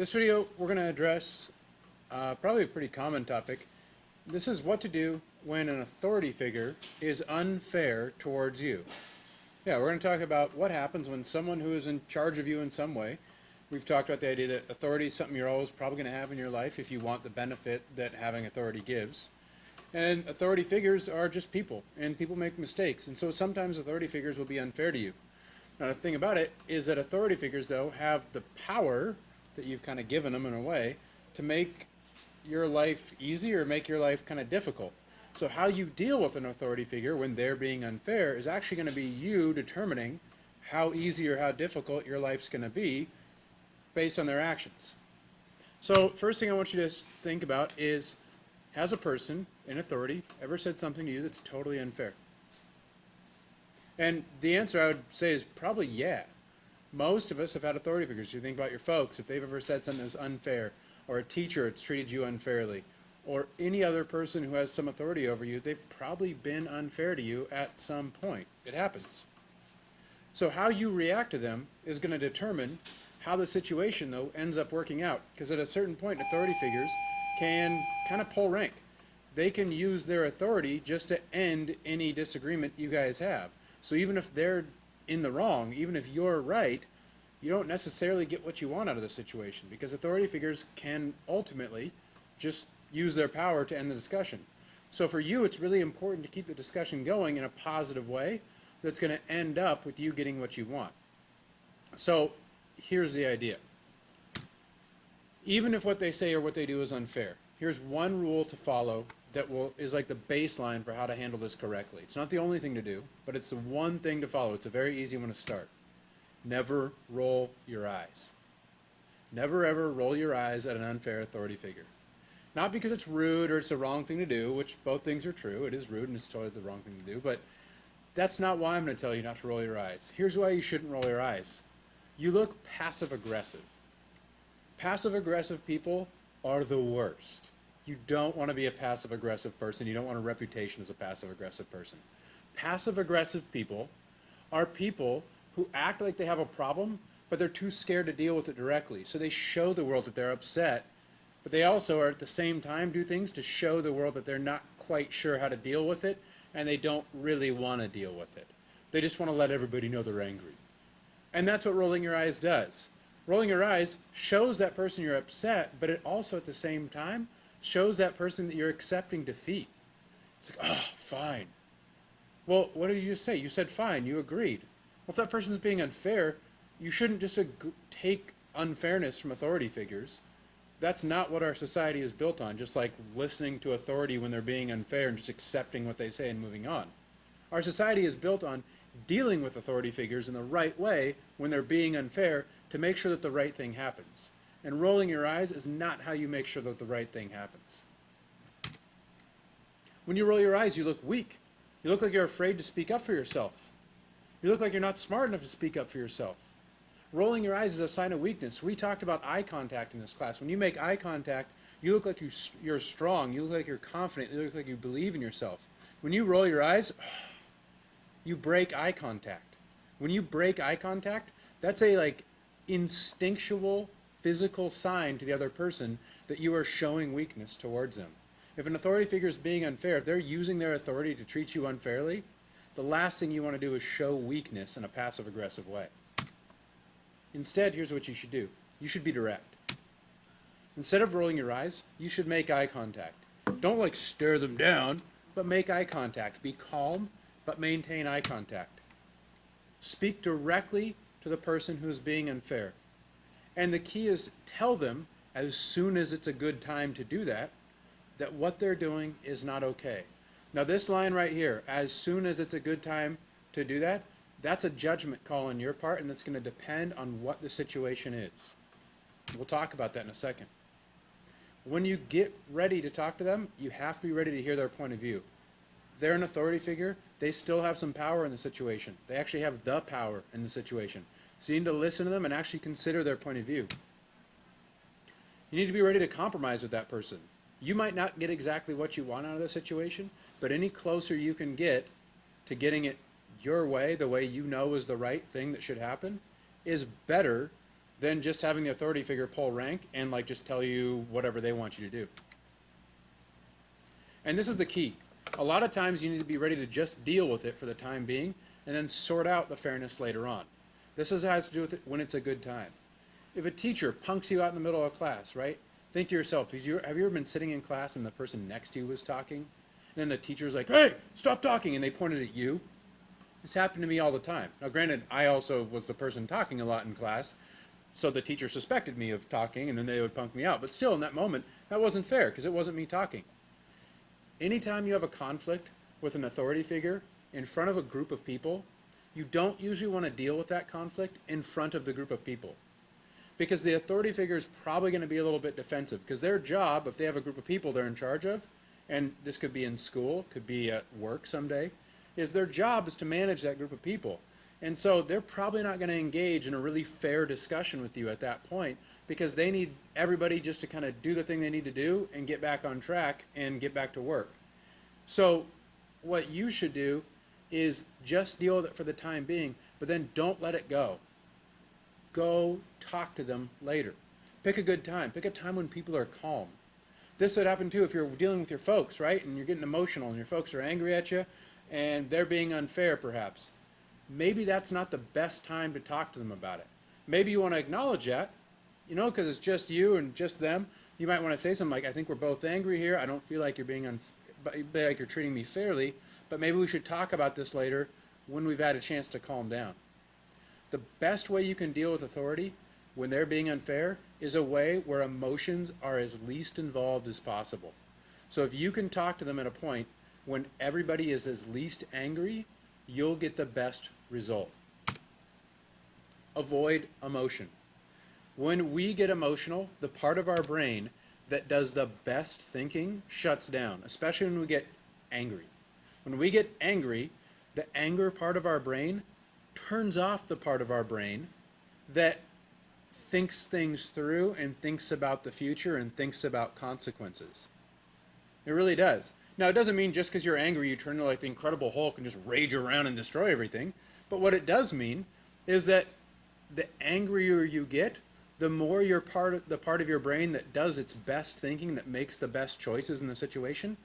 This video, we're going to address probably a pretty common topic. This is what to do when an authority figure is unfair towards you. Yeah, we're going to talk about what happens when someone who is in charge of you in some way. We've talked about the idea that authority is something you're always probably going to have in your life if you want the benefit that having authority gives. And authority figures are just people, and people make mistakes, and so sometimes authority figures will be unfair to you. Now, the thing about it is that authority figures, though, have the power that you've kind of given them in a way to make your life easy or make your life kind of difficult. So how you deal with an authority figure when they're being unfair is actually going to be you determining how easy or how difficult your life's going to be based on their actions. So first thing I want you to think about is, has a person in authority ever said something to you that's totally unfair? And the answer I would say is probably yeah. Most of us have had authority figures. You think about your folks, if they've ever said something that's unfair, or a teacher that's treated you unfairly, or any other person who has some authority over you, they've probably been unfair to you at some point. It happens. So how you react to them is going to determine how the situation, though, ends up working out. Because at a certain point, authority figures can kind of pull rank. They can use their authority just to end any disagreement you guys have. So even if they're in the wrong, even if you're right, you don't necessarily get what you want out of the situation, because authority figures can ultimately just use their power to end the discussion. So for you, it's really important to keep the discussion going in a positive way that's going to end up with you getting what you want. So here's the idea. Even if what they say or what they do is unfair, here's one rule to follow that is like the baseline for how to handle this correctly. It's not the only thing to do, but it's the one thing to follow. It's a very easy one to start. Never roll your eyes. Never ever roll your eyes at an unfair authority figure. Not because it's rude or it's the wrong thing to do, which both things are true. It is rude and it's totally the wrong thing to do, but that's not why I'm going to tell you not to roll your eyes. Here's why you shouldn't roll your eyes. You look passive-aggressive. Passive-aggressive people are the worst. You don't want to be a passive-aggressive person. You don't want a reputation as a passive-aggressive person. Passive-aggressive people are people who act like they have a problem, but they're too scared to deal with it directly. So they show the world that they're upset, but they also are at the same time do things to show the world that they're not quite sure how to deal with it, and they don't really want to deal with it. They just want to let everybody know they're angry. And that's what rolling your eyes does. Rolling your eyes shows that person you're upset, but it also at the same time shows that person that you're accepting defeat. It's like, oh, fine. Well, what did you just say? You said fine, you agreed. Well, if that person's being unfair, you shouldn't just take unfairness from authority figures. That's not what our society is built on, just like listening to authority when they're being unfair and just accepting what they say and moving on. Our society is built on dealing with authority figures in the right way when they're being unfair to make sure that the right thing happens. And rolling your eyes is not how you make sure that the right thing happens. When you roll your eyes, you look weak. You look like you're afraid to speak up for yourself. You look like you're not smart enough to speak up for yourself. Rolling your eyes is a sign of weakness. We talked about eye contact in this class. When you make eye contact, you look like you're strong. You look like you're confident. You look like you believe in yourself. When you roll your eyes, you break eye contact. When you break eye contact, that's a instinctual physical sign to the other person that you are showing weakness towards them. If an authority figure is being unfair, if they're using their authority to treat you unfairly, the last thing you want to do is show weakness in a passive-aggressive way. Instead, here's what you should do. You should be direct. Instead of rolling your eyes, you should make eye contact. Don't stare them down, but make eye contact. Be calm, but maintain eye contact. Speak directly to the person who's being unfair. And the key is tell them, as soon as it's a good time to do that, that what they're doing is not okay. Now this line right here, as soon as it's a good time to do that, that's a judgment call on your part, and that's going to depend on what the situation is. We'll talk about that in a second. When you get ready to talk to them, you have to be ready to hear their point of view. They're an authority figure. They still have some power in the situation. They actually have the power in the situation. So you need to listen to them and actually consider their point of view. You need to be ready to compromise with that person. You might not get exactly what you want out of the situation, but any closer you can get to getting it your way, the way you know is the right thing that should happen, is better than just having the authority figure pull rank and like just tell you whatever they want you to do. And this is the key. A lot of times you need to be ready to just deal with it for the time being and then sort out the fairness later on. This has to do with it when it's a good time. If a teacher punks you out in the middle of a class, right? Think to yourself, have you ever been sitting in class and the person next to you was talking? And then the teacher's like, hey, stop talking, and they pointed at you? This happened to me all the time. Now granted, I also was the person talking a lot in class, so the teacher suspected me of talking and then they would punk me out. But still, in that moment, that wasn't fair because it wasn't me talking. Anytime you have a conflict with an authority figure in front of a group of people, you don't usually want to deal with that conflict in front of the group of people. Because the authority figure is probably going to be a little bit defensive. Because their job, if they have a group of people they're in charge of, and this could be in school, could be at work someday, is their job is to manage that group of people. And so they're probably not going to engage in a really fair discussion with you at that point because they need everybody just to kind of do the thing they need to do and get back on track and get back to work. So what you should do is just deal with it for the time being, but then don't let it go. Go talk to them later. Pick a good time. Pick a time when people are calm. This would happen too if you're dealing with your folks, right? And you're getting emotional and your folks are angry at you and they're being unfair perhaps. Maybe that's not the best time to talk to them about it. Maybe you want to acknowledge that, you know, because it's just you and just them. You might want to say something like, I think we're both angry here. I don't feel like you're being like you're treating me fairly, but maybe we should talk about this later when we've had a chance to calm down. The best way you can deal with authority when they're being unfair is a way where emotions are as least involved as possible. So if you can talk to them at a point when everybody is as least angry, you'll get the best result. Avoid emotion. When we get emotional, the part of our brain that does the best thinking shuts down, especially when we get angry. When we get angry, the anger part of our brain turns off the part of our brain that thinks things through and thinks about the future and thinks about consequences. It really does. Now, it doesn't mean just because you're angry you turn into like the Incredible Hulk and just rage around and destroy everything. But what it does mean is that the angrier you get, the more the part of your brain that does its best thinking, that makes the best choices in the situation,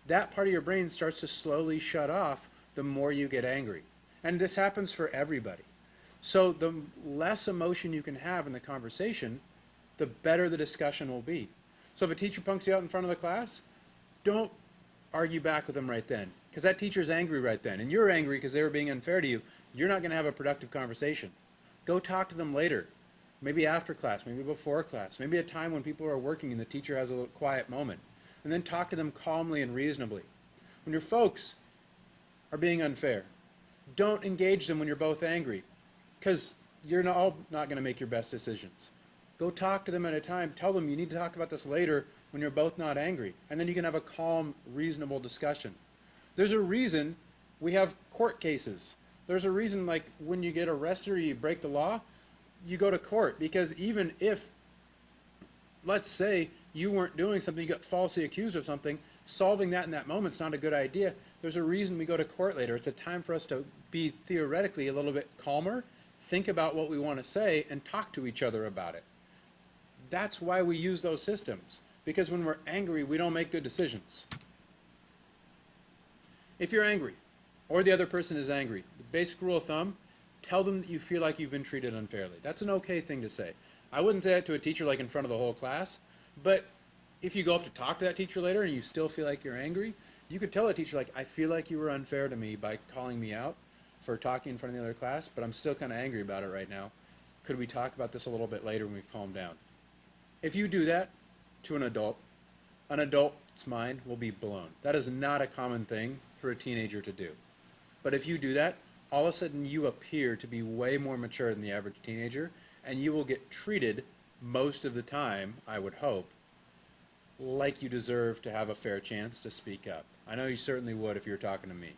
that part of your brain starts to slowly shut off the more you get angry. And this happens for everybody. So the less emotion you can have in the conversation, the better the discussion will be. So if a teacher punks you out in front of the class, don't argue back with them right then, because that teacher's angry right then, and you're angry because they were being unfair to you. You're not going to have a productive conversation. Go talk to them later, maybe after class, maybe before class, maybe a time when people are working and the teacher has a little quiet moment, and then talk to them calmly and reasonably. When your folks are being unfair, don't engage them when you're both angry, because you're all not going to make your best decisions. Go talk to them at a time. Tell them you need to talk about this later when you're both not angry. And then you can have a calm, reasonable discussion. There's a reason we have court cases. There's a reason, like, when you get arrested or you break the law, you go to court. Because even if, let's say, you weren't doing something, you got falsely accused of something, solving that in that moment is not a good idea. There's a reason we go to court later. It's a time for us to be theoretically a little bit calmer, think about what we want to say, and talk to each other about it. That's why we use those systems. Because when we're angry, we don't make good decisions. If you're angry, or the other person is angry, the basic rule of thumb, tell them that you feel like you've been treated unfairly. That's an okay thing to say. I wouldn't say that to a teacher like in front of the whole class, but if you go up to talk to that teacher later and you still feel like you're angry, you could tell a teacher, like, I feel like you were unfair to me by calling me out for talking in front of the other class, but I'm still kind of angry about it right now. Could we talk about this a little bit later when we've calmed down? If you do that to an adult's mind will be blown. That is not a common thing for a teenager to do. But if you do that, all of a sudden you appear to be way more mature than the average teenager, and you will get treated most of the time, I would hope, like you deserve to have a fair chance to speak up. I know you certainly would if you were talking to me.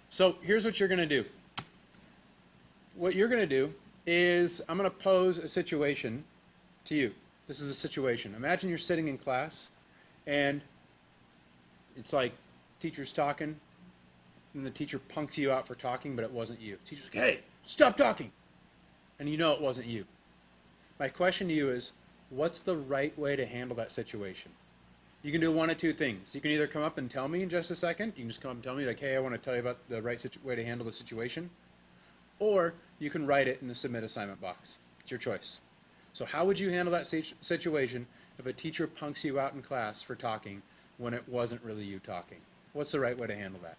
So here's what you're going to do. What you're going to do is I'm going to pose a situation to you. This is a situation. Imagine you're sitting in class and it's like teacher's talking and the teacher punks you out for talking, but it wasn't you. The teacher's like, hey, stop talking. and you know it wasn't you. My question to you is, what's the right way to handle that situation? You can do one of two things. You can either come up and tell me in just a second. You can just come up and tell me like, hey, I want to tell you about the right way to handle the situation. Or you can write it in the submit assignment box. It's your choice. So how would you handle that situation if a teacher punks you out in class for talking when it wasn't really you talking? What's the right way to handle that?